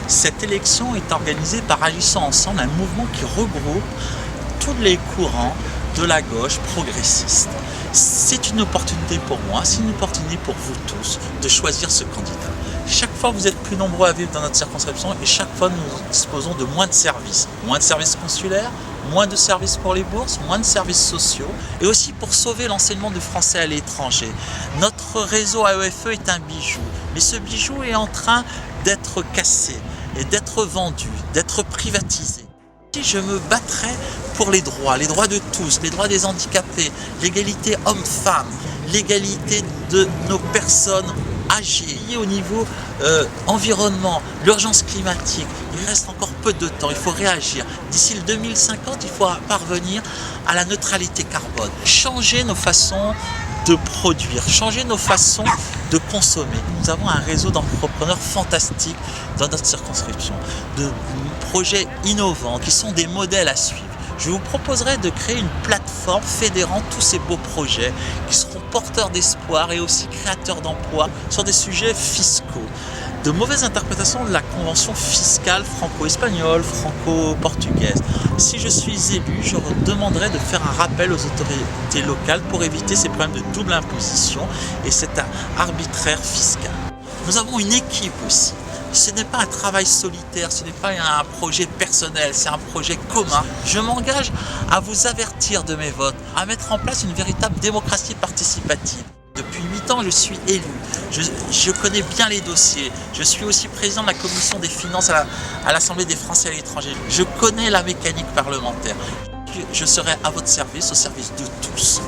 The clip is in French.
Cette élection est organisée par Agissons Ensemble, un mouvement qui regroupe tous les courants de la gauche progressiste. C'est une opportunité pour moi, c'est une opportunité pour vous tous de choisir ce candidat. Chaque fois, vous êtes plus nombreux à vivre dans notre circonscription et chaque fois, nous disposons de moins de services. Moins de services consulaires, moins de services pour les bourses, moins de services sociaux et aussi pour sauver l'enseignement du français à l'étranger. Notre réseau AEFE est un bijou, mais ce bijou est en train d'être cassé et d'être vendu, d'être privatisé. Je me battrai pour les droits de tous, les droits des handicapés, l'égalité homme-femme, l'égalité de nos personnes âgées. Au niveau environnement, l'urgence climatique, il reste encore peu de temps, il faut réagir. D'ici le 2050, il faut parvenir à la neutralité carbone. Changer nos façons de produire, changer nos façons de consommer. Nous avons un réseau d'entrepreneurs fantastiques dans notre circonscription, de projets innovants qui sont des modèles à suivre. Je vous proposerai de créer une plateforme fédérant tous ces beaux projets qui seront porteurs d'espoir et aussi créateurs d'emplois sur des sujets fiscaux. De mauvaises interprétations de la convention fiscale franco-espagnole, franco-portugaise. Si je suis élu, je demanderai de faire un rappel aux autorités locales pour éviter ces problèmes de double imposition et cet arbitraire fiscal. Nous avons une équipe aussi. Ce n'est pas un travail solitaire, ce n'est pas un projet personnel, c'est un projet commun. Je m'engage à vous avertir de mes votes, à mettre en place une véritable démocratie participative. Depuis 8 ans, je suis élu. Je connais bien les dossiers. Je suis aussi président de la commission des finances à l'Assemblée des Français à l'étranger. Je connais la mécanique parlementaire. Je serai à votre service, au service de tous.